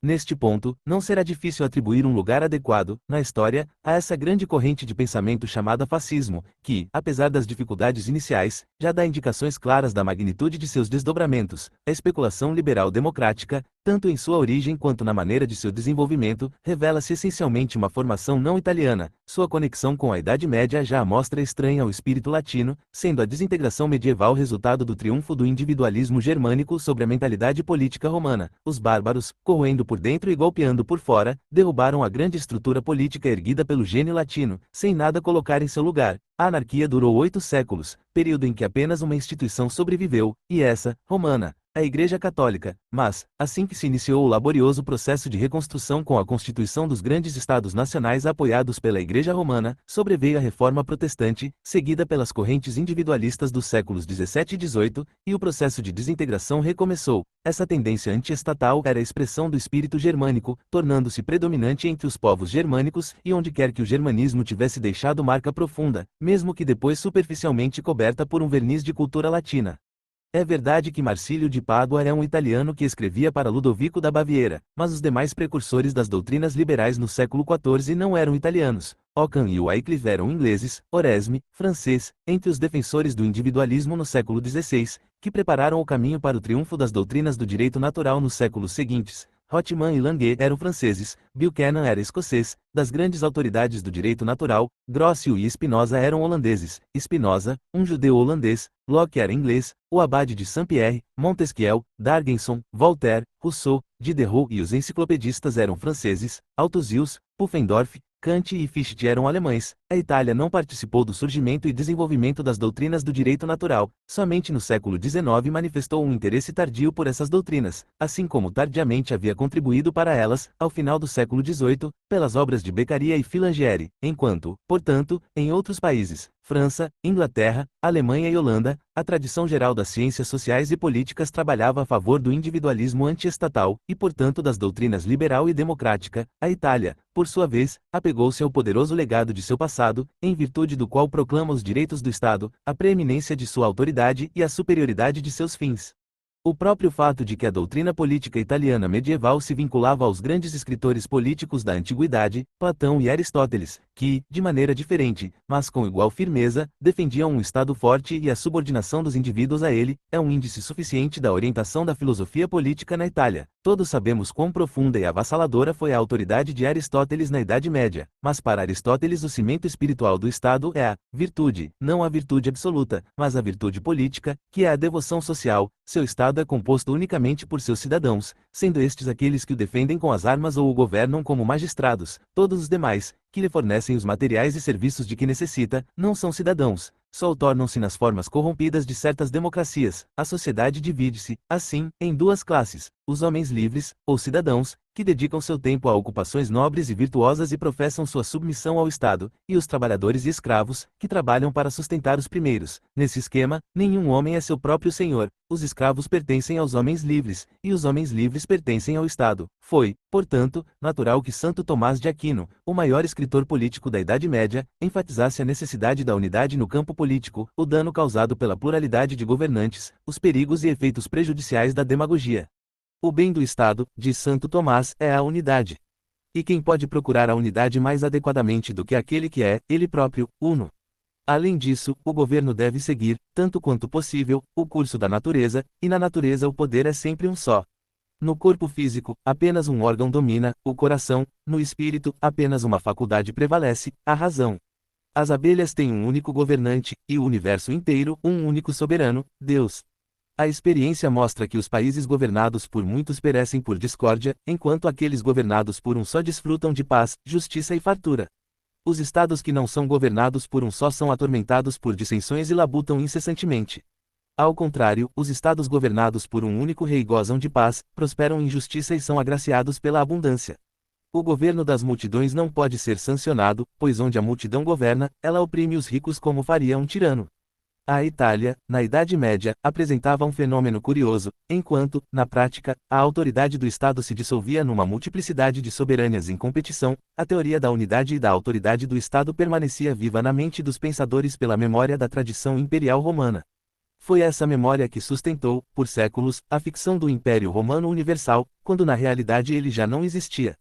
Neste ponto, não será difícil atribuir um lugar adequado, na história, a essa grande corrente de pensamento chamada fascismo, que, apesar das dificuldades iniciais, já dá indicações claras da magnitude de seus desdobramentos. A especulação liberal democrática, tanto em sua origem quanto na maneira de seu desenvolvimento, revela-se essencialmente uma formação não italiana. Sua conexão com a Idade Média já a mostra estranha ao espírito latino, sendo a desintegração medieval resultado do triunfo do individualismo germânico sobre a mentalidade política romana. Os bárbaros, corroendo por dentro e golpeando por fora, derrubaram a grande estrutura política erguida pelo gênio latino, sem nada colocar em seu lugar. A anarquia durou 8 séculos, período em que apenas uma instituição sobreviveu, e essa, romana, a Igreja Católica. Mas, assim que se iniciou o laborioso processo de reconstrução com a constituição dos grandes estados nacionais apoiados pela Igreja Romana, sobreveio a Reforma Protestante, seguida pelas correntes individualistas dos séculos XVII e XVIII, e o processo de desintegração recomeçou. Essa tendência anti-estatal era a expressão do espírito germânico, tornando-se predominante entre os povos germânicos e onde quer que o germanismo tivesse deixado marca profunda, mesmo que depois superficialmente coberta por um verniz de cultura latina. É verdade que Marcílio de Pádua era um italiano que escrevia para Ludovico da Baviera, mas os demais precursores das doutrinas liberais no século XIV não eram italianos. Ockham e Wycliffe eram ingleses, Oresme, francês, entre os defensores do individualismo no século XVI, que prepararam o caminho para o triunfo das doutrinas do direito natural nos séculos seguintes. Rothman e Lange eram franceses, Buchanan era escocês, das grandes autoridades do direito natural, Grocio e Spinoza eram holandeses, Spinoza, um judeu holandês, Locke era inglês, o abade de Saint-Pierre, Montesquieu, D'Argenson, Voltaire, Rousseau, Diderot e os enciclopedistas eram franceses, Althusius, Pufendorf, Kant e Fichte eram alemães. A Itália não participou do surgimento e desenvolvimento das doutrinas do direito natural, somente no século XIX manifestou um interesse tardio por essas doutrinas, assim como tardiamente havia contribuído para elas, ao final do século XVIII, pelas obras de Beccaria e Filangieri, enquanto, portanto, em outros países, França, Inglaterra, Alemanha e Holanda, a tradição geral das ciências sociais e políticas trabalhava a favor do individualismo anti-estatal, e portanto das doutrinas liberal e democrática. A Itália, por sua vez, apegou-se ao poderoso legado de seu passado, em virtude do qual proclama os direitos do Estado, a preeminência de sua autoridade e a superioridade de seus fins. O próprio fato de que a doutrina política italiana medieval se vinculava aos grandes escritores políticos da antiguidade, Platão e Aristóteles, que, de maneira diferente, mas com igual firmeza, defendiam um Estado forte e a subordinação dos indivíduos a ele, é um índice suficiente da orientação da filosofia política na Itália. Todos sabemos quão profunda e avassaladora foi a autoridade de Aristóteles na Idade Média, mas para Aristóteles o cimento espiritual do Estado é a virtude, não a virtude absoluta, mas a virtude política, que é a devoção social. Seu Estado é composto unicamente por seus cidadãos, sendo estes aqueles que o defendem com as armas ou o governam como magistrados. Todos os demais, que lhe fornecem os materiais e serviços de que necessita, não são cidadãos, só o tornam-se nas formas corrompidas de certas democracias. A sociedade divide-se, assim, em duas classes: os homens livres, ou cidadãos, que dedicam seu tempo a ocupações nobres e virtuosas e professam sua submissão ao Estado, e os trabalhadores e escravos, que trabalham para sustentar os primeiros. Nesse esquema, nenhum homem é seu próprio senhor. Os escravos pertencem aos homens livres, e os homens livres pertencem ao Estado. Foi, portanto, natural que Santo Tomás de Aquino, o maior escritor político da Idade Média, enfatizasse a necessidade da unidade no campo político, o dano causado pela pluralidade de governantes, os perigos e efeitos prejudiciais da demagogia. O bem do Estado, diz Santo Tomás, é a unidade. E quem pode procurar a unidade mais adequadamente do que aquele que é, ele próprio, uno? Além disso, o governo deve seguir, tanto quanto possível, o curso da natureza, e na natureza o poder é sempre um só. No corpo físico, apenas um órgão domina, o coração; no espírito, apenas uma faculdade prevalece, a razão. As abelhas têm um único governante, e o universo inteiro um único soberano, Deus. A experiência mostra que os países governados por muitos perecem por discórdia, enquanto aqueles governados por um só desfrutam de paz, justiça e fartura. Os estados que não são governados por um só são atormentados por dissensões e labutam incessantemente. Ao contrário, os estados governados por um único rei gozam de paz, prosperam em justiça e são agraciados pela abundância. O governo das multidões não pode ser sancionado, pois onde a multidão governa, ela oprime os ricos como faria um tirano. A Itália, na Idade Média, apresentava um fenômeno curioso, enquanto, na prática, a autoridade do Estado se dissolvia numa multiplicidade de soberanias em competição, a teoria da unidade e da autoridade do Estado permanecia viva na mente dos pensadores pela memória da tradição imperial romana. Foi essa memória que sustentou, por séculos, a ficção do Império Romano Universal, quando na realidade ele já não existia.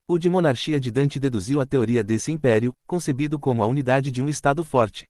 O de monarquia de Dante deduziu a teoria desse império, concebido como a unidade de um Estado forte.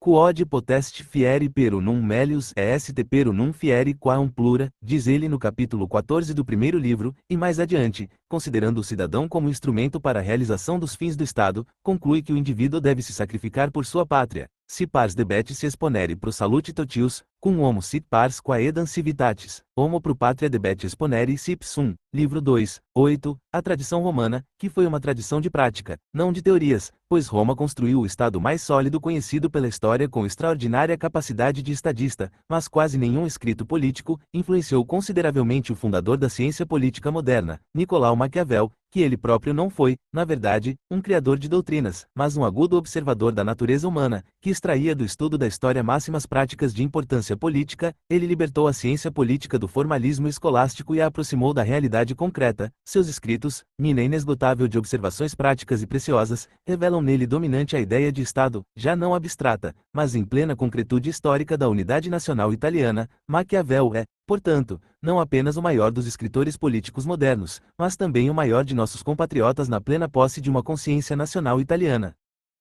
Quod potest fieri per unum melius est per unum fieri quam plura, diz ele no capítulo 14 do primeiro livro, e mais adiante, considerando o cidadão como instrumento para a realização dos fins do Estado, conclui que o indivíduo deve se sacrificar por sua pátria. Si pars debet se exponere pro salute totius, cum homo sit pars quaedam civitatis, homo pro patria debet exponere si ipsum. Livro 2, 8, a tradição romana, que foi uma tradição de prática, não de teorias, pois Roma construiu o Estado mais sólido conhecido pela história com extraordinária capacidade de estadista, mas quase nenhum escrito político, influenciou consideravelmente o fundador da ciência política moderna, Nicolau Maquiavel, que ele próprio não foi, na verdade, um criador de doutrinas, mas um agudo observador da natureza humana, que extraía do estudo da história máximas práticas de importância política. Ele libertou a ciência política do formalismo escolástico e a aproximou da realidade concreta. Seus escritos, mina inesgotável de observações práticas e preciosas, revelam nele dominante a ideia de Estado, já não abstrata, mas em plena concretude histórica da unidade nacional italiana. Maquiavel é, portanto, não apenas o maior dos escritores políticos modernos, mas também o maior de nossos compatriotas na plena posse de uma consciência nacional italiana.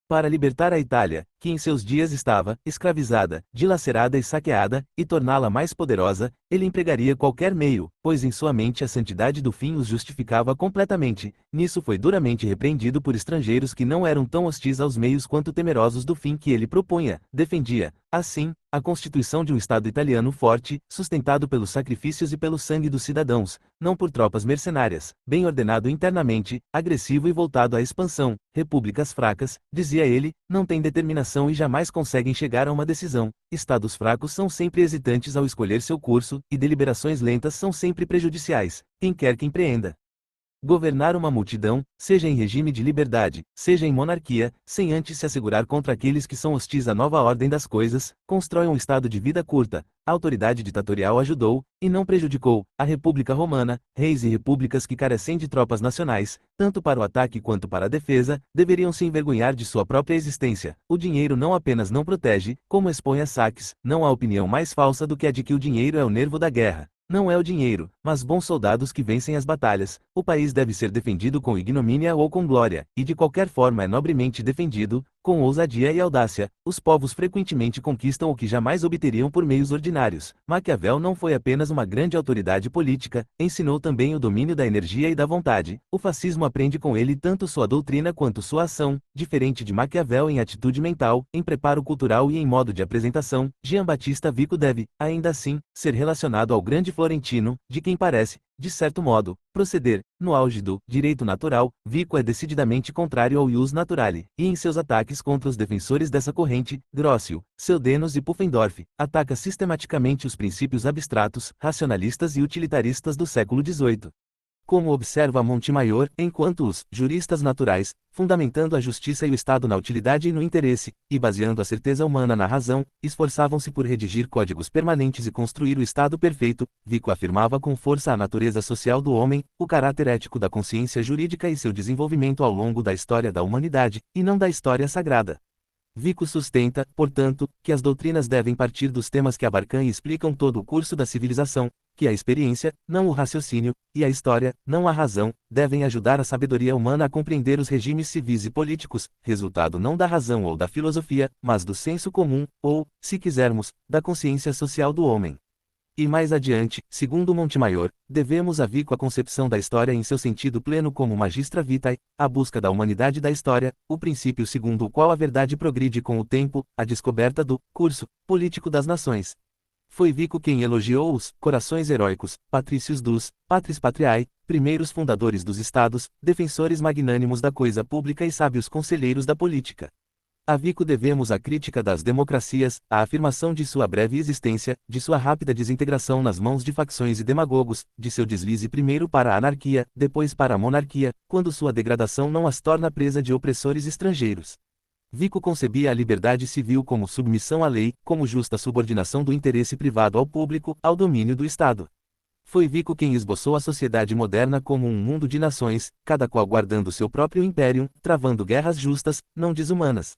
Para libertar a Itália, que em seus dias estava escravizada, dilacerada e saqueada, e torná-la mais poderosa, ele empregaria qualquer meio, pois em sua mente a santidade do fim os justificava completamente. Nisso foi duramente repreendido por estrangeiros que não eram tão hostis aos meios quanto temerosos do fim que ele propunha. Defendia, assim, a constituição de um Estado italiano forte, sustentado pelos sacrifícios e pelo sangue dos cidadãos, não por tropas mercenárias, bem ordenado internamente, agressivo e voltado à expansão. Repúblicas fracas, dizia ele, não têm determinação e jamais conseguem chegar a uma decisão. Estados fracos são sempre hesitantes ao escolher seu curso, e deliberações lentas são sempre prejudiciais. Quem quer que empreenda governar uma multidão, seja em regime de liberdade, seja em monarquia, sem antes se assegurar contra aqueles que são hostis à nova ordem das coisas, constrói um estado de vida curta. A autoridade ditatorial ajudou, e não prejudicou, a República Romana. Reis e repúblicas que carecem de tropas nacionais, tanto para o ataque quanto para a defesa, deveriam se envergonhar de sua própria existência. O dinheiro não apenas não protege, como expõe a Sachs, não há opinião mais falsa do que a de que o dinheiro é o nervo da guerra. Não é o dinheiro, mas bons soldados que vencem as batalhas. O país deve ser defendido com ignomínia ou com glória, e de qualquer forma é nobremente defendido, com ousadia e audácia. Os povos frequentemente conquistam o que jamais obteriam por meios ordinários. Maquiavel não foi apenas uma grande autoridade política, ensinou também o domínio da energia e da vontade. O fascismo aprende com ele tanto sua doutrina quanto sua ação. Diferente de Maquiavel em atitude mental, em preparo cultural e em modo de apresentação, Giambattista Vico deve, ainda assim, ser relacionado ao grande Florentino, de quem parece, de certo modo, proceder. No auge do direito natural, Vico é decididamente contrário ao ius naturale, e em seus ataques contra os defensores dessa corrente, Grocio, Seudenos e Pufendorf, ataca sistematicamente os princípios abstratos, racionalistas e utilitaristas do século XVIII. Como observa Montemayor, enquanto os juristas naturais, fundamentando a justiça e o Estado na utilidade e no interesse, e baseando a certeza humana na razão, esforçavam-se por redigir códigos permanentes e construir o Estado perfeito, Vico afirmava com força a natureza social do homem, o caráter ético da consciência jurídica e seu desenvolvimento ao longo da história da humanidade, e não da história sagrada. Vico sustenta, portanto, que as doutrinas devem partir dos temas que abarcam e explicam todo o curso da civilização, que a experiência, não o raciocínio, e a história, não a razão, devem ajudar a sabedoria humana a compreender os regimes civis e políticos, resultado não da razão ou da filosofia, mas do senso comum, ou, se quisermos, da consciência social do homem. E mais adiante, segundo Montemayor, devemos a Vico a concepção da história em seu sentido pleno como magistra vitae, a busca da humanidade da história, o princípio segundo o qual a verdade progride com o tempo, a descoberta do curso político das nações. Foi Vico quem elogiou os corações heróicos, patrícios dos patris patriae, primeiros fundadores dos estados, defensores magnânimos da coisa pública e sábios conselheiros da política. A Vico devemos a crítica das democracias, a afirmação de sua breve existência, de sua rápida desintegração nas mãos de facções e demagogos, de seu deslize primeiro para a anarquia, depois para a monarquia, quando sua degradação não as torna presa de opressores estrangeiros. Vico concebia a liberdade civil como submissão à lei, como justa subordinação do interesse privado ao público, ao domínio do Estado. Foi Vico quem esboçou a sociedade moderna como um mundo de nações, cada qual guardando seu próprio império, travando guerras justas, não desumanas.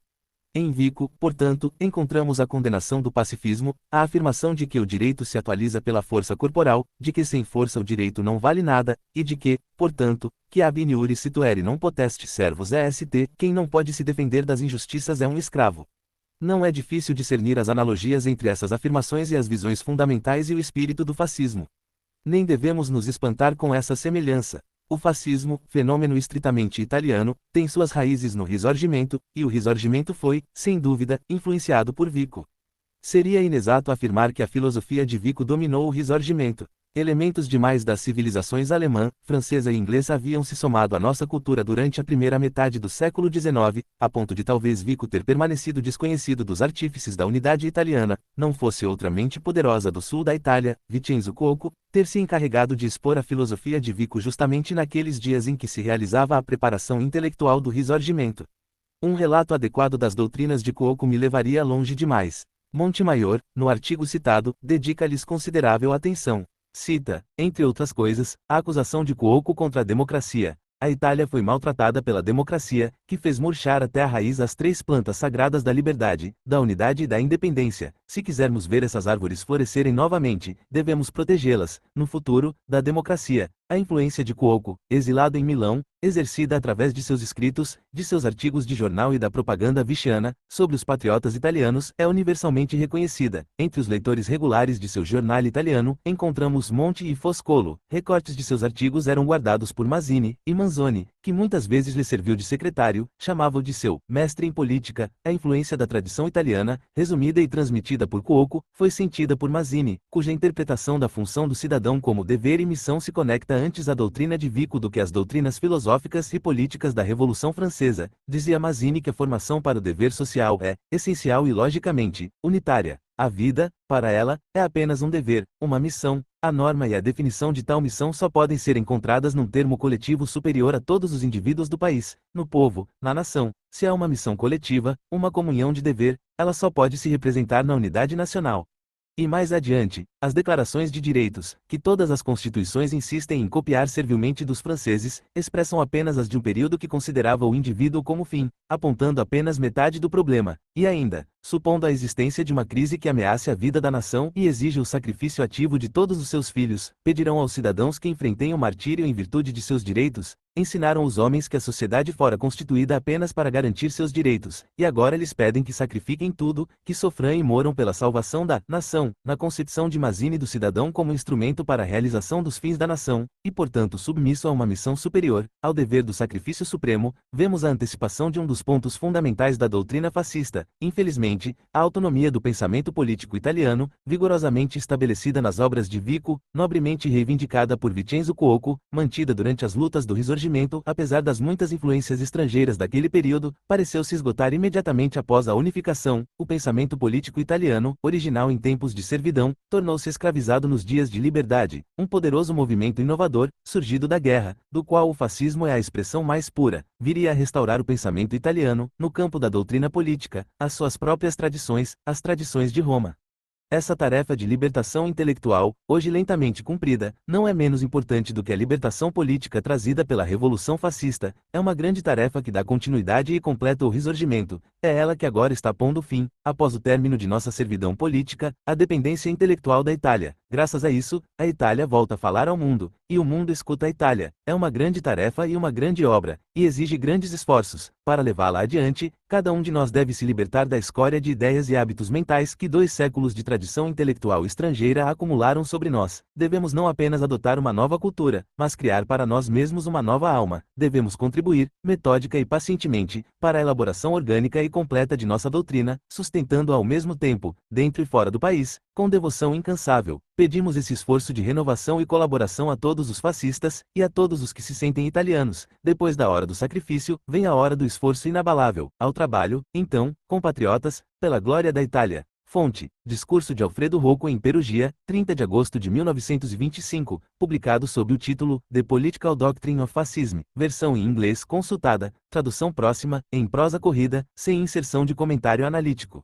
Em Vico, portanto, encontramos a condenação do pacifismo, a afirmação de que o direito se atualiza pela força corporal, de que sem força o direito não vale nada, e de que, portanto, que ab iniuri situere non potest servus est, quem não pode se defender das injustiças é um escravo. Não é difícil discernir as analogias entre essas afirmações e as visões fundamentais e o espírito do fascismo. Nem devemos nos espantar com essa semelhança. O fascismo, fenômeno estritamente italiano, tem suas raízes no Risorgimento, e o Risorgimento foi, sem dúvida, influenciado por Vico. Seria inexato afirmar que a filosofia de Vico dominou o Risorgimento. Elementos demais das civilizações alemã, francesa e inglesa haviam se somado à nossa cultura durante a primeira metade do século XIX, a ponto de talvez Vico ter permanecido desconhecido dos artífices da unidade italiana, não fosse outra mente poderosa do sul da Itália, Vincenzo Cuoco, ter se encarregado de expor a filosofia de Vico justamente naqueles dias em que se realizava a preparação intelectual do Risorgimento. Um relato adequado das doutrinas de Cuoco me levaria longe demais. Montemayor, no artigo citado, dedica-lhes considerável atenção. Cita, entre outras coisas, a acusação de Cuoco contra a democracia. A Itália foi maltratada pela democracia, que fez murchar até a raiz as três plantas sagradas da liberdade, da unidade e da independência. Se quisermos ver essas árvores florescerem novamente, devemos protegê-las, no futuro, da democracia. A influência de Cuoco, exilado em Milão, exercida através de seus escritos, de seus artigos de jornal e da propaganda vichiana, sobre os patriotas italianos, é universalmente reconhecida. Entre os leitores regulares de seu jornal italiano, encontramos Monti e Foscolo. Recortes de seus artigos eram guardados por Mazzini e Manzoni, que muitas vezes lhe serviu de secretário, chamava-o de seu mestre em política. A influência da tradição italiana, resumida e transmitida por Cuoco, foi sentida por Mazzini, cuja interpretação da função do cidadão como dever e missão se conecta antes à doutrina de Vico do que às doutrinas filosóficas e políticas da Revolução Francesa. Dizia Mazzini que a formação para o dever social é, essencial e logicamente, unitária. A vida, para ela, é apenas um dever, uma missão. A norma e a definição de tal missão só podem ser encontradas num termo coletivo superior a todos os indivíduos do país, no povo, na nação. Se há uma missão coletiva, uma comunhão de dever, ela só pode se representar na unidade nacional. E mais adiante, as declarações de direitos, que todas as constituições insistem em copiar servilmente dos franceses, expressam apenas as de um período que considerava o indivíduo como fim, apontando apenas metade do problema, e ainda, supondo a existência de uma crise que ameace a vida da nação e exige o sacrifício ativo de todos os seus filhos, pedirão aos cidadãos que enfrentem o martírio em virtude de seus direitos. Ensinaram os homens que a sociedade fora constituída apenas para garantir seus direitos, e agora lhes pedem que sacrifiquem tudo, que sofram e moram pela salvação da nação, na concepção de Mazzini do cidadão como instrumento para a realização dos fins da nação, e portanto submisso a uma missão superior, ao dever do sacrifício supremo. Vemos a antecipação de um dos pontos fundamentais da doutrina fascista. Infelizmente, a autonomia do pensamento político italiano, vigorosamente estabelecida nas obras de Vico, nobremente reivindicada por Vincenzo Cuoco, mantida durante as lutas do Risorgimento, apesar das muitas influências estrangeiras daquele período, pareceu se esgotar imediatamente após a unificação. O pensamento político italiano, original em tempos de servidão, tornou-se escravizado nos dias de liberdade, um poderoso movimento inovador, surgido da guerra, do qual o fascismo é a expressão mais pura, viria a restaurar o pensamento italiano, no campo da doutrina política, as suas próprias tradições, as tradições de Roma. Essa tarefa de libertação intelectual, hoje lentamente cumprida, não é menos importante do que a libertação política trazida pela Revolução Fascista. É uma grande tarefa que dá continuidade e completa o Risorgimento. É ela que agora está pondo fim, após o término de nossa servidão política, à dependência intelectual da Itália. Graças a isso, a Itália volta a falar ao mundo, e o mundo escuta a Itália. É uma grande tarefa e uma grande obra, e exige grandes esforços. Para levá-la adiante, Cada um de nós deve se libertar da escória de ideias e hábitos mentais que 2 séculos de tradição intelectual estrangeira acumularam sobre nós. Devemos não apenas adotar uma nova cultura, mas criar para nós mesmos uma nova alma. Devemos contribuir, metódica e pacientemente, para a elaboração orgânica e completa de nossa doutrina, sustentando-a ao mesmo tempo, dentro e fora do país, com devoção incansável. Pedimos esse esforço de renovação e colaboração a todos os fascistas, e a todos os que se sentem italianos. Depois da hora do sacrifício, vem a hora do esforço inabalável. Ao trabalho, então, compatriotas, pela glória da Itália. Fonte: Discurso de Alfredo Rocco em Perugia, 30 de agosto de 1925, publicado sob o título The Political Doctrine of Fascism, versão em inglês consultada, tradução próxima, em prosa corrida, sem inserção de comentário analítico.